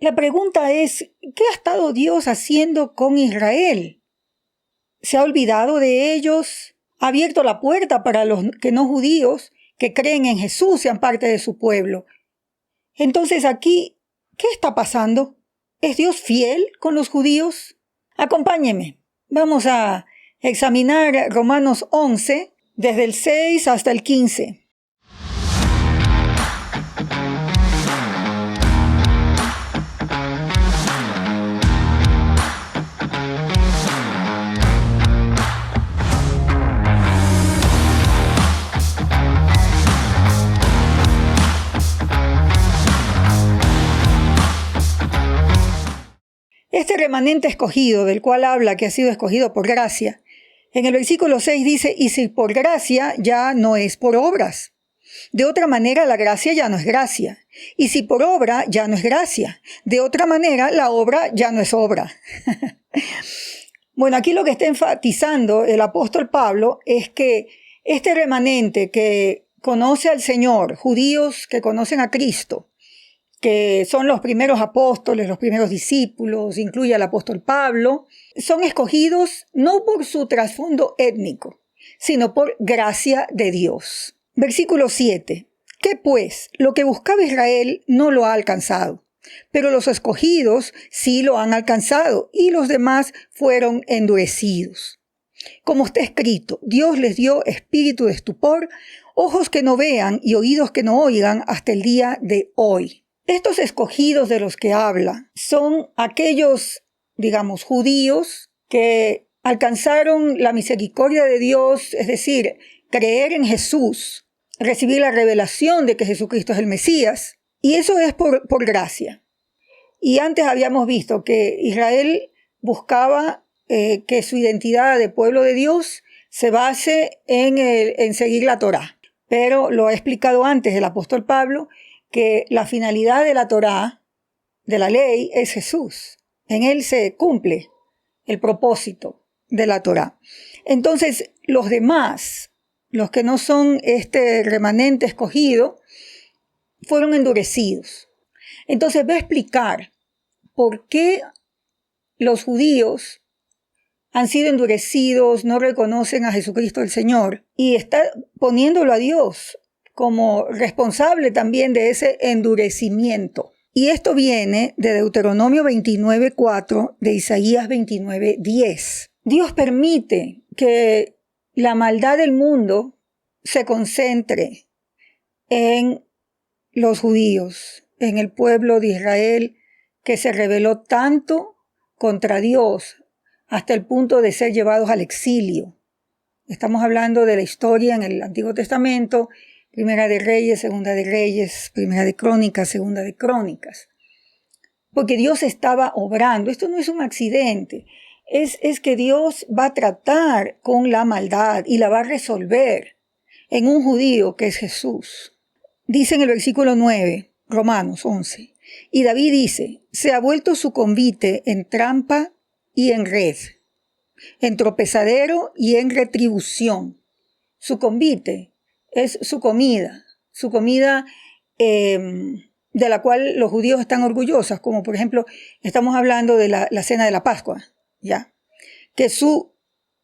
La pregunta es, ¿qué ha estado Dios haciendo con Israel? ¿Se ha olvidado de ellos? ¿Ha abierto la puerta para los que no judíos que creen en Jesús sean parte de su pueblo? Entonces aquí, ¿qué está pasando? ¿Es Dios fiel con los judíos? Acompáñeme. Vamos a examinar Romanos 11, desde el 6 hasta el 15. Este remanente escogido, del cual habla que ha sido escogido por gracia, en el versículo 6 dice, y si por gracia ya no es por obras. De otra manera la gracia ya no es gracia. Y si por obra ya no es gracia. De otra manera la obra ya no es obra. Bueno, aquí lo que está enfatizando el apóstol Pablo es que este remanente que conoce al Señor, judíos que conocen a Cristo, que son los primeros apóstoles, los primeros discípulos, incluye al apóstol Pablo, son escogidos no por su trasfondo étnico, sino por gracia de Dios. Versículo 7. ¿Qué pues? Lo que buscaba Israel no lo ha alcanzado, pero los escogidos sí lo han alcanzado y los demás fueron endurecidos. Como está escrito, Dios les dio espíritu de estupor, ojos que no vean y oídos que no oigan hasta el día de hoy. Estos escogidos de los que habla son aquellos, digamos, judíos que alcanzaron la misericordia de Dios, es decir, creer en Jesús, recibir la revelación de que Jesucristo es el Mesías, y eso es por gracia. Y antes habíamos visto que Israel buscaba que su identidad de pueblo de Dios se base en seguir la Torá. Pero lo ha explicado antes el apóstol Pablo, que la finalidad de la Torá, de la ley, es Jesús. En él se cumple el propósito de la Torá. Entonces, los demás, los que no son este remanente escogido, fueron endurecidos. Entonces, va a explicar por qué los judíos han sido endurecidos, no reconocen a Jesucristo el Señor, y está poniéndolo a Dios como responsable también de ese endurecimiento. Y esto viene de Deuteronomio 29:4, de Isaías 29:10. Dios permite que la maldad del mundo se concentre en los judíos, en el pueblo de Israel que se rebeló tanto contra Dios hasta el punto de ser llevados al exilio. Estamos hablando de la historia en el Antiguo Testamento, Primera de Reyes, Segunda de Reyes, Primera de Crónicas, Segunda de Crónicas. Porque Dios estaba obrando. Esto no es un accidente. Es que Dios va a tratar con la maldad y la va a resolver en un judío que es Jesús. Dice en el versículo 9, Romanos 11, y David dice, se ha vuelto su convite en trampa y en red, en tropezadero y en retribución. Su convite es su comida de la cual los judíos están orgullosos, como por ejemplo, estamos hablando de la cena de la Pascua, ¿ya? Que su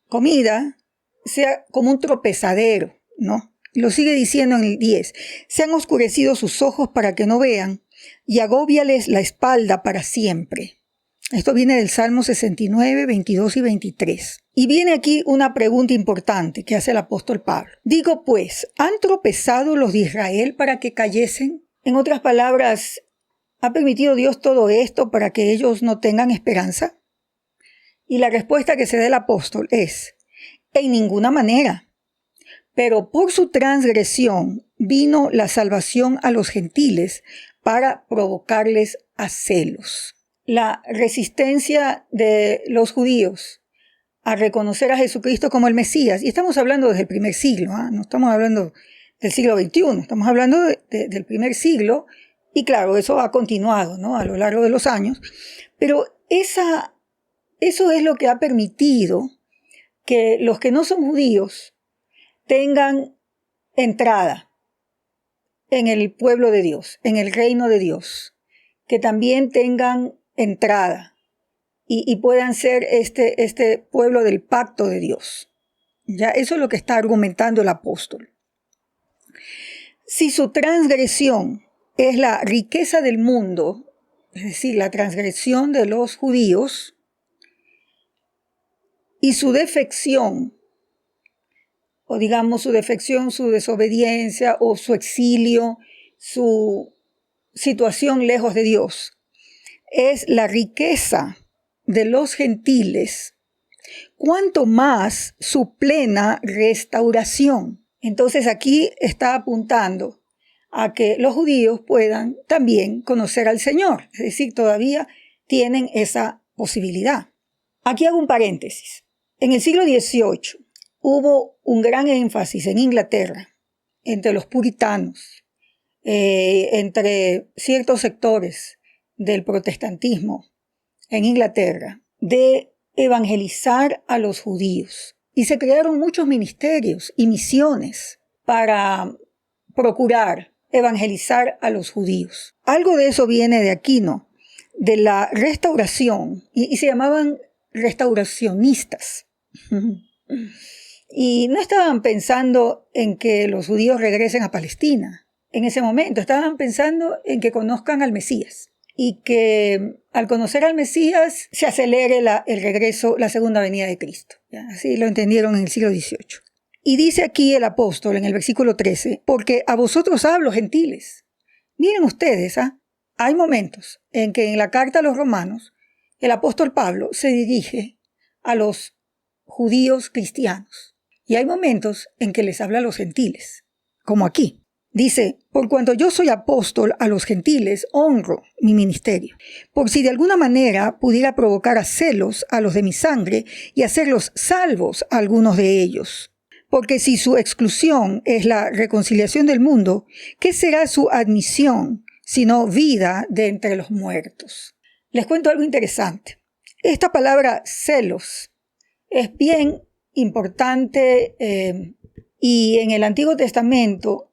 comida sea como un tropezadero, ¿no? Lo sigue diciendo en el 10, se han oscurecido sus ojos para que no vean y agóbiales la espalda para siempre. Esto viene del Salmo 69, 22 y 23. Y viene aquí una pregunta importante que hace el apóstol Pablo. Digo pues, ¿han tropezado los de Israel para que cayesen? En otras palabras, ¿ha permitido Dios todo esto para que ellos no tengan esperanza? Y la respuesta que se da el apóstol es, en ninguna manera. Pero por su transgresión vino la salvación a los gentiles para provocarles a celos. La resistencia de los judíos a reconocer a Jesucristo como el Mesías, y estamos hablando desde el primer siglo, no estamos hablando del siglo XXI, estamos hablando del primer siglo, y claro, eso ha continuado, ¿no? A lo largo de los años, pero eso es lo que ha permitido que los que no son judíos tengan entrada en el pueblo de Dios, en el reino de Dios, que también tengan entrada y puedan ser este pueblo del pacto de Dios. Ya, eso es lo que está argumentando el apóstol. Si su transgresión es la riqueza del mundo, es decir, la transgresión de los judíos, y su defección, o digamos su defección, su desobediencia o su exilio, su situación lejos de Dios, es la riqueza de los gentiles, cuanto más su plena restauración. Entonces aquí está apuntando a que los judíos puedan también conocer al Señor, es decir, todavía tienen esa posibilidad. Aquí hago un paréntesis. En el siglo XVIII hubo un gran énfasis en Inglaterra entre los puritanos, entre ciertos sectores del protestantismo en Inglaterra, de evangelizar a los judíos. Y se crearon muchos ministerios y misiones para procurar evangelizar a los judíos. Algo de eso viene de Aquino, de la restauración, y se llamaban restauracionistas. Y no estaban pensando en que los judíos regresen a Palestina. En ese momento estaban pensando en que conozcan al Mesías y que al conocer al Mesías se acelere el regreso, la segunda venida de Cristo. ¿Ya? Así lo entendieron en el siglo XVIII. Y dice aquí el apóstol en el versículo 13, porque a vosotros hablo, gentiles. Miren ustedes, hay momentos en que en la carta a los romanos el apóstol Pablo se dirige a los judíos cristianos. Y hay momentos en que les habla a los gentiles, como aquí. Dice, por cuanto yo soy apóstol a los gentiles, honro mi ministerio, por si de alguna manera pudiera provocar a celos a los de mi sangre y hacerlos salvos a algunos de ellos. Porque si su exclusión es la reconciliación del mundo, ¿qué será su admisión sino vida de entre los muertos? Les cuento algo interesante. Esta palabra celos es bien importante y en el Antiguo Testamento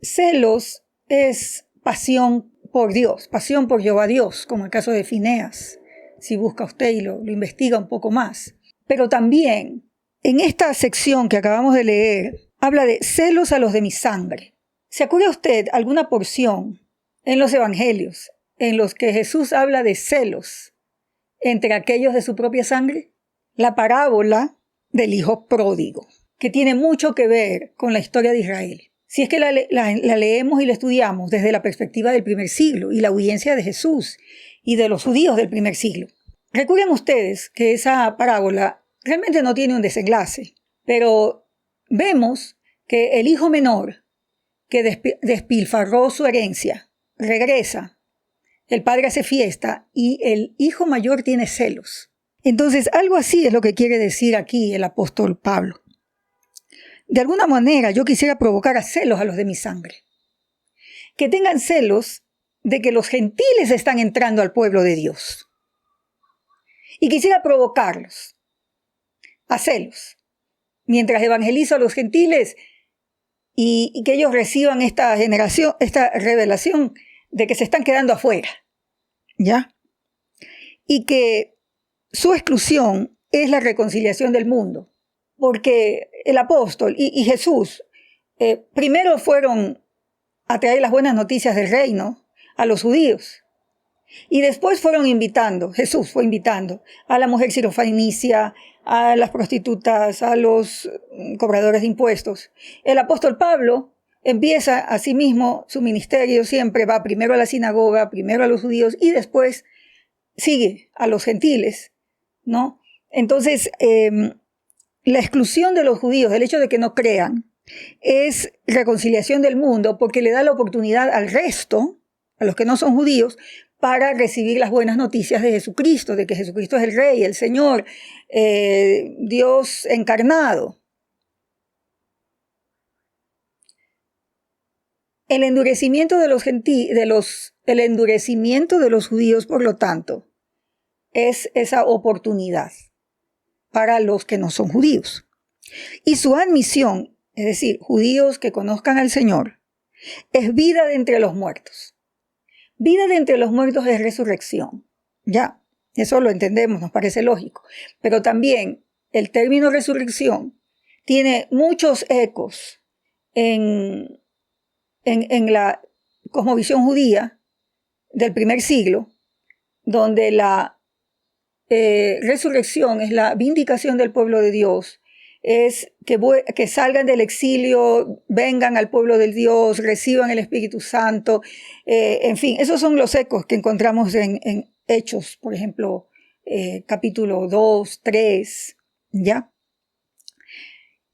celos es pasión por Dios, pasión por Jehová Dios, como el caso de Fineas, si busca usted y lo investiga un poco más. Pero también en esta sección que acabamos de leer, habla de celos a los de mi sangre. ¿Se acuerda usted alguna porción en los evangelios en los que Jesús habla de celos entre aquellos de su propia sangre? La parábola del hijo pródigo, que tiene mucho que ver con la historia de Israel. Si es que la leemos y la estudiamos desde la perspectiva del primer siglo y la audiencia de Jesús y de los judíos del primer siglo. Recuerden ustedes que esa parábola realmente no tiene un desenlace, pero vemos que el hijo menor que despilfarró su herencia regresa, el padre hace fiesta y el hijo mayor tiene celos. Entonces, algo así es lo que quiere decir aquí el apóstol Pablo. De alguna manera yo quisiera provocar a celos a los de mi sangre. Que tengan celos de que los gentiles están entrando al pueblo de Dios. Y quisiera provocarlos a celos. Mientras evangelizo a los gentiles y que ellos reciban esta revelación de que se están quedando afuera. ¿Ya? Y que su exclusión es la reconciliación del mundo. Porque el apóstol y Jesús primero fueron a traer las buenas noticias del reino a los judíos. Y después Jesús fue invitando a la mujer sirofenicia, a las prostitutas, a los cobradores de impuestos. El apóstol Pablo empieza asimismo su ministerio, siempre va primero a la sinagoga, primero a los judíos y después sigue a los gentiles, ¿no? Entonces, la exclusión de los judíos, el hecho de que no crean, es reconciliación del mundo porque le da la oportunidad al resto, a los que no son judíos, para recibir las buenas noticias de Jesucristo, de que Jesucristo es el Rey, el Señor, Dios encarnado. El endurecimiento de los judíos, por lo tanto, es esa oportunidad para los que no son judíos. Y su admisión, es decir, judíos que conozcan al Señor, es vida de entre los muertos. Vida de entre los muertos es resurrección. Ya, eso lo entendemos, nos parece lógico. Pero también el término resurrección tiene muchos ecos en la cosmovisión judía del primer siglo, donde la resurrección es la vindicación del pueblo de Dios, es que salgan del exilio, vengan al pueblo de Dios, reciban el Espíritu Santo, en fin, esos son los ecos que encontramos en Hechos, por ejemplo, capítulo 2, 3, ¿ya?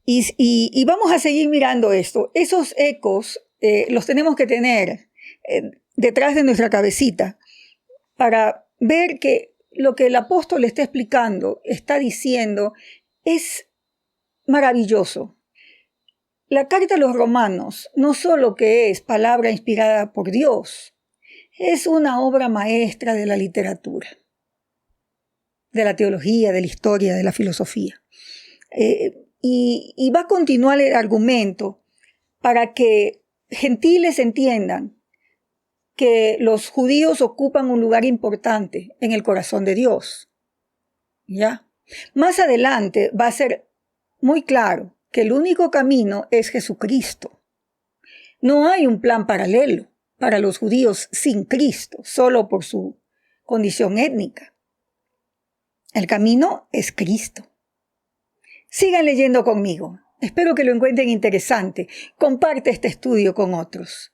Y vamos a seguir mirando esto. Esos ecos los tenemos que tener detrás de nuestra cabecita para ver que lo que el apóstol está explicando, está diciendo, es maravilloso. La carta a los romanos no solo que es palabra inspirada por Dios, es una obra maestra de la literatura, de la teología, de la historia, de la filosofía. Y va a continuar el argumento para que gentiles entiendan que los judíos ocupan un lugar importante en el corazón de Dios. ¿Ya? Más adelante va a ser muy claro que el único camino es Jesucristo. No hay un plan paralelo para los judíos sin Cristo, solo por su condición étnica. El camino es Cristo. Sigan leyendo conmigo. Espero que lo encuentren interesante. Comparte este estudio con otros.